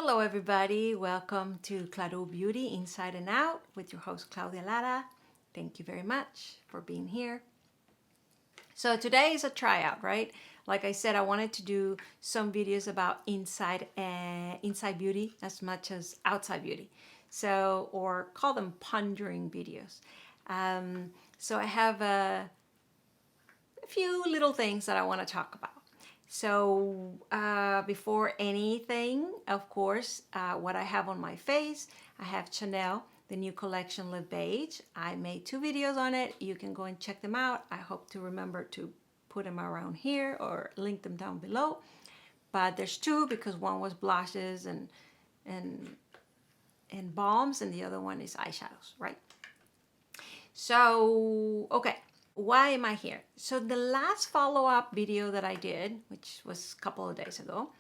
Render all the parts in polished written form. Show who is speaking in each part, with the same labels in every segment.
Speaker 1: Hello everybody, welcome to Claro Beauty Inside and Out with your host Claudia Lara. Thank you very much for being here. So today is a tryout, right? Like I said, I wanted to do some videos about inside beauty as much as outside beauty. So, or call them pondering videos. So I have a few little things that I want to talk about. So before anything, of course, what I have on my face, I have Chanel, the new collection Live Beige. I made 2 videos on it. You can go and check them out. I hope to remember to put them around here or link them down below. But there's 2 because one was blushes and balms, and the other one is eyeshadows, right? So, okay, why am I here? So the last follow-up video that I did, which was a couple of days ago,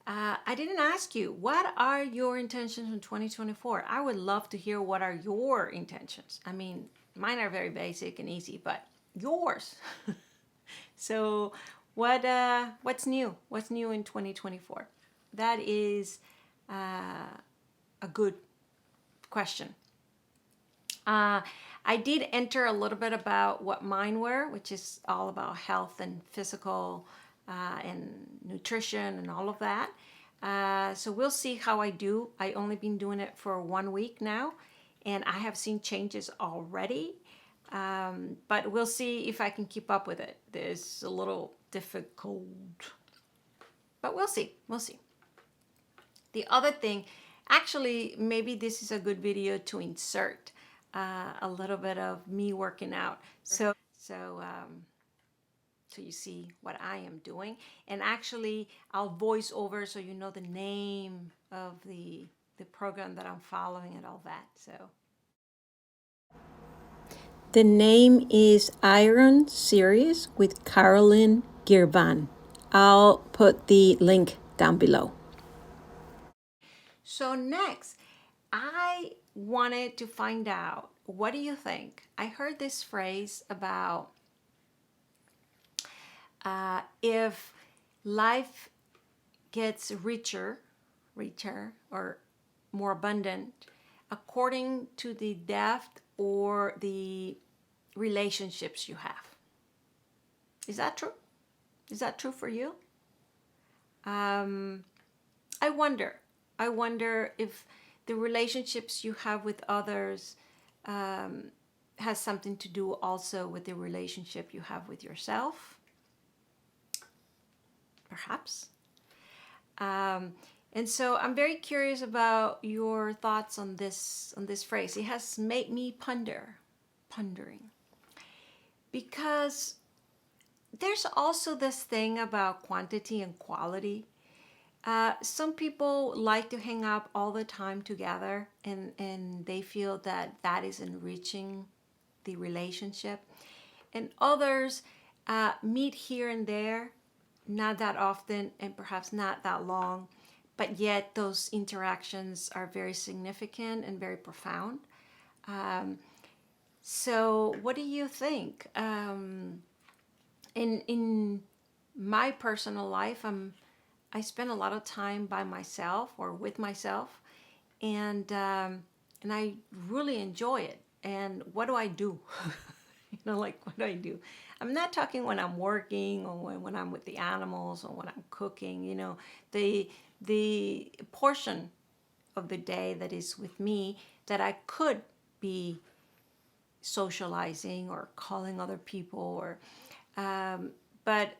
Speaker 1: I didn't ask you, what are your intentions in 2024? I would love to hear what are your intentions. I mean, mine are very basic and easy, but yours. So what's new? What's new in 2024? That is a good question. I did enter a little bit about what mine were, which is all about health and physical and nutrition and all of that. So we'll see how I do. I only been doing it for 1 week now, and I have seen changes already. But we'll see if I can keep up with it. It's a little difficult, but we'll see. We'll see. The other thing, actually, maybe this is a good video to insert a little bit of me working out. So you see what I am doing. And actually, I'll voice over so you know the name of the program that I'm following and all that. So the name is Iron Series with Carolyne Girvan. I'll put the link down below. So next, I wanted to find out, what do you think? I heard this phrase about if life gets richer or more abundant according to the depth or the relationships you have. Is that true? Is that true for you? I wonder if the relationships you have with others has something to do also with the relationship you have with yourself. Perhaps. And so I'm very curious about your thoughts on this phrase. It has made me pondering. Because there's also this thing about quantity and quality. Some people like to hang out all the time together, and they feel that is enriching the relationship. And others meet here and there, not that often and perhaps not that long, but yet those interactions are very significant and very profound. So what do you think? In my personal life, I spend a lot of time by myself or with myself, and I really enjoy it. And what do I do? Like, what do I do? I'm not talking when I'm working or when I'm with the animals or when I'm cooking. The portion of the day that is with me that I could be socializing or calling other people, or but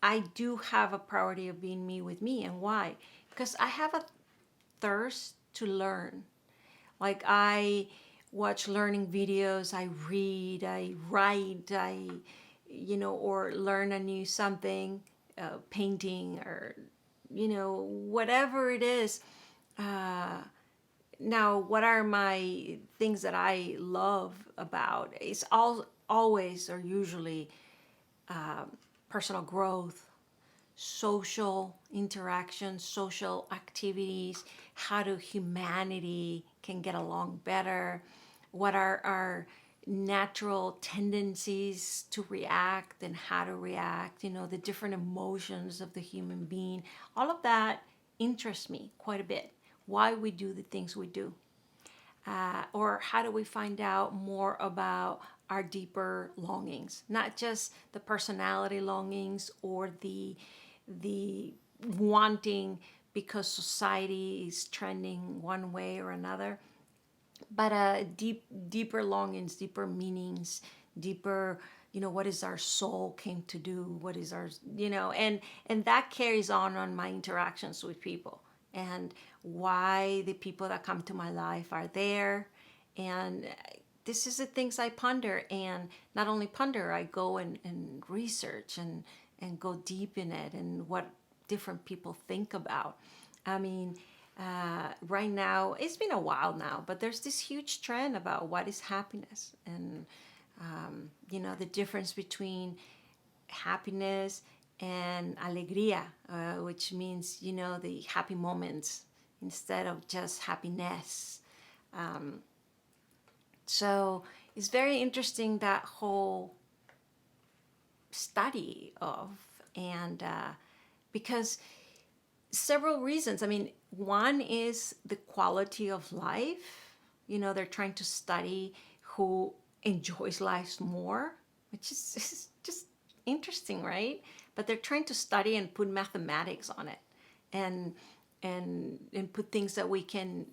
Speaker 1: I do have a priority of being me with me. And why? Because I have a thirst to learn. Like, I watch learning videos, I read, I write, or learn a new something, painting, or, whatever it is. Now, what are my things that I love about? It's always or usually personal growth, social interaction, social activities, how do humanity can get along better, what are our natural tendencies to react and how to react, the different emotions of the human being. All of that interests me quite a bit. Why we do the things we do. Or how do we find out more about our deeper longings, not just the personality longings or the wanting because society is trending one way or another, but deeper longings, deeper meanings, deeper, what is our soul came to do, what is our, and that carries on my interactions with people, and why the people that come to my life are there. And this is the things I ponder, and not only ponder, I go and research and go deep in it, and what different people think about. I mean, right now, it's been a while now, but there's this huge trend about what is happiness, and the difference between happiness and alegría, which means, the happy moments instead of just happiness. So it's very interesting, that whole study of, and because several reasons. I mean, one is the quality of life. They're trying to study who enjoys life more, which is just interesting, right? But they're trying to study and put mathematics on it, and put things that we can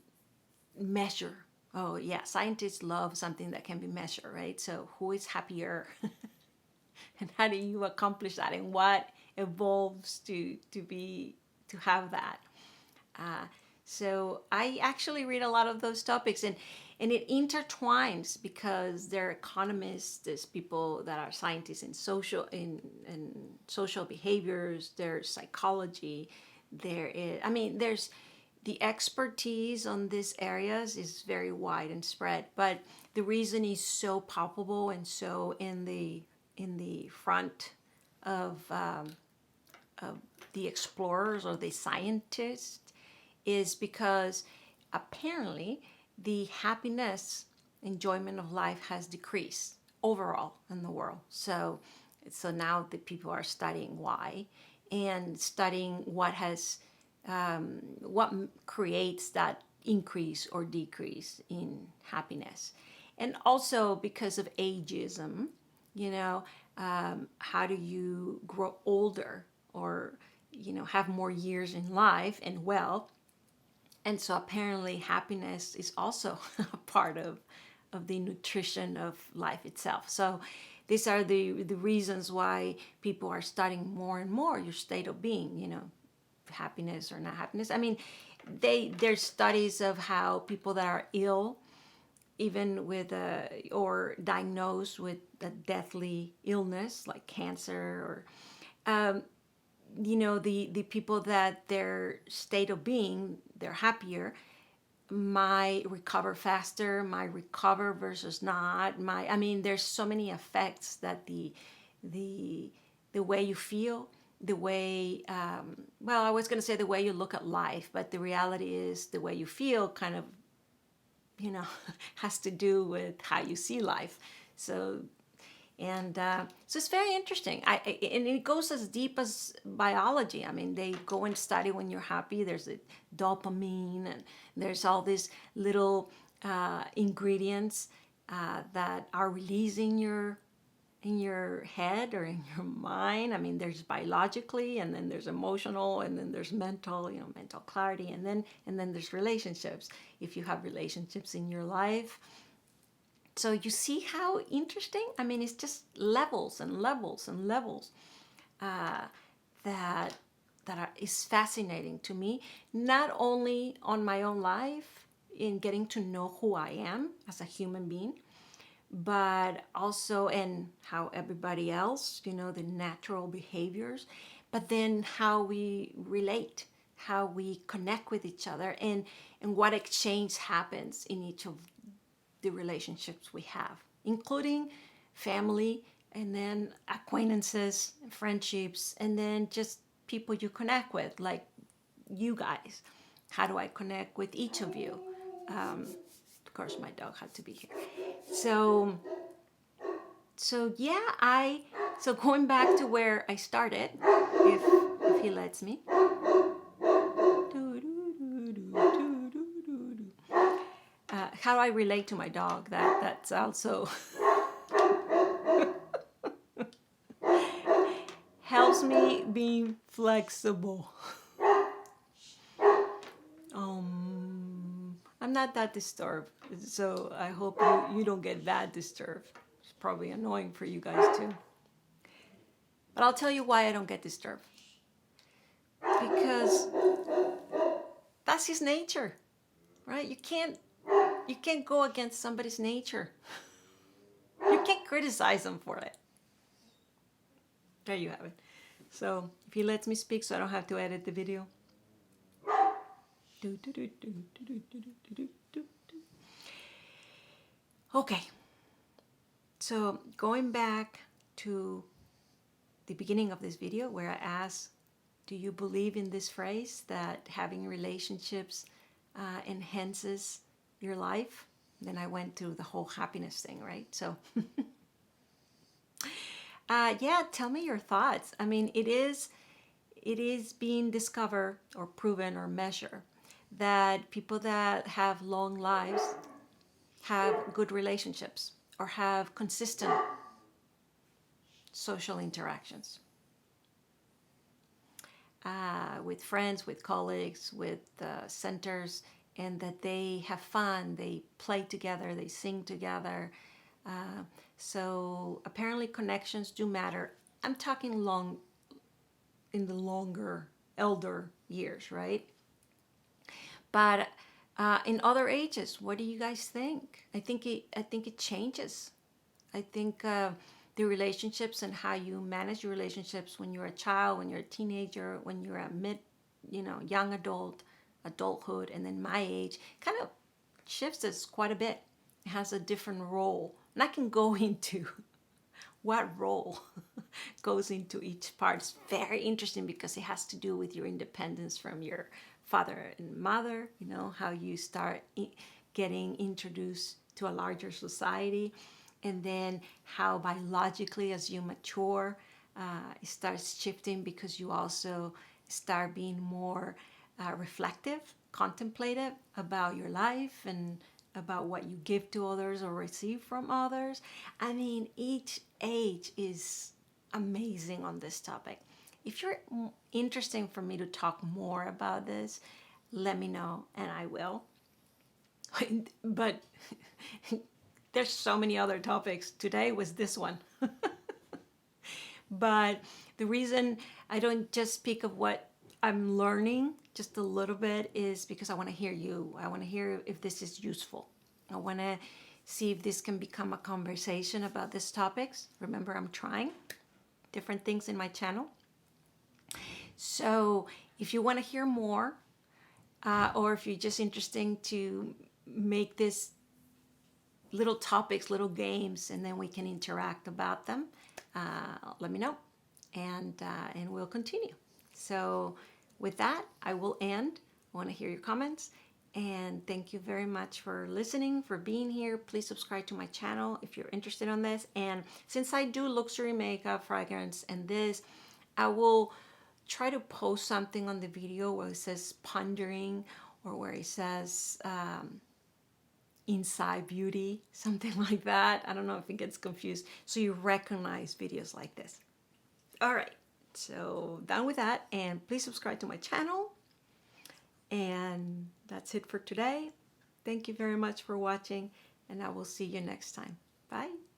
Speaker 1: measure. Oh yeah, scientists love something that can be measured, right? So who is happier? And how do you accomplish that, and what evolves to have that? So I actually read a lot of those topics, and it intertwines, because there are economists, there's people that are scientists in social behaviors, there's psychology, there's the expertise on these areas is very wide and spread, but the reason is so palpable and so in the front of the explorers or the scientists, is because apparently the happiness, enjoyment of life has decreased overall in the world. So now the people are studying why, and studying what creates that increase or decrease in happiness. And also because of ageism, how do you grow older, or have more years in life and well. And so apparently happiness is also a part of the nutrition of life itself. So these are the reasons why people are studying more and more your state of being, happiness or not happiness. I mean, there's studies of how people that are ill, even with or diagnosed with a deathly illness like cancer, or the people that their state of being, they're happier, might recover faster, might recover versus not. I mean, there's so many effects that the way you feel, the way, well, I was going to say the way you look at life, but the reality is the way you feel kind of, has to do with how you see life. So so it's very interesting. And it goes as deep as biology. I mean, they go and study when you're happy. There's a dopamine, and there's all these little ingredients that are released in your head or in your mind. I mean, there's biologically, and then there's emotional, and then there's mental, mental clarity, and then there's relationships. If you have relationships in your life. So you see how interesting? I mean, it's just levels and levels and levels that is fascinating to me. Not only on my own life, in getting to know who I am as a human being, but also in how everybody else, the natural behaviors, but then how we relate, how we connect with each other, and what exchange happens in each of the relationships we have, including family, and then acquaintances, friendships, and then just people you connect with, like you guys. How do I connect with each of you? Of course, my dog had to be here. So yeah, so going back to where I started, if he lets me. how do I relate to my dog? That's also helps me being flexible. I'm not that disturbed, so I hope you don't get that disturbed. It's probably annoying for you guys too. But I'll tell you why I don't get disturbed. Because that's his nature, right? You can't go against somebody's nature. You can't criticize them for it. There you have it. So if he lets me speak so I don't have to edit the video. Okay. So going back to the beginning of this video where I asked, do you believe in this phrase that having relationships enhances your life? Then I went to the whole happiness thing, right? So yeah, tell me your thoughts. I mean, it is being discovered or proven or measured that people that have long lives have good relationships or have consistent social interactions with friends, with colleagues, with centers, and that they have fun, they play together, they sing together. So apparently connections do matter. I'm talking in the longer, elder years, right? But in other ages, what do you guys think? I think it changes. I think the relationships and how you manage your relationships when you're a child, when you're a teenager, when you're a young adult, adulthood, and then my age, kind of shifts us quite a bit. It has a different role, and I can go into what role goes into each part. It's very interesting because it has to do with your independence from your father and mother, how you start getting introduced to a larger society, and then how biologically as you mature, it starts shifting because you also start being more reflective, contemplative about your life and about what you give to others or receive from others. I mean, each age is amazing on this topic. If you're interested for me to talk more about this, let me know and I will. But there's so many other topics. Today was this one. But the reason I don't just speak of what I'm learning just a little bit is because I want to hear you. I want to hear if this is useful. I want to see if this can become a conversation about these topics. Remember, I'm trying different things in my channel. So if you want to hear more, or if you're just interested to make this little topics, little games, and then we can interact about them, let me know, and we'll continue. So with that, I will end. I want to hear your comments, and thank you very much for listening, for being here. Please subscribe to my channel if you're interested in this. And since I do luxury makeup, fragrance, and this, I will try to post something on the video where it says pondering, or where it says inside beauty, something like that. I don't know if it gets confused, so you recognize videos like this. All right, so done with that, and please subscribe to my channel. And that's it for today. Thank you very much for watching, and I will see you next time. Bye.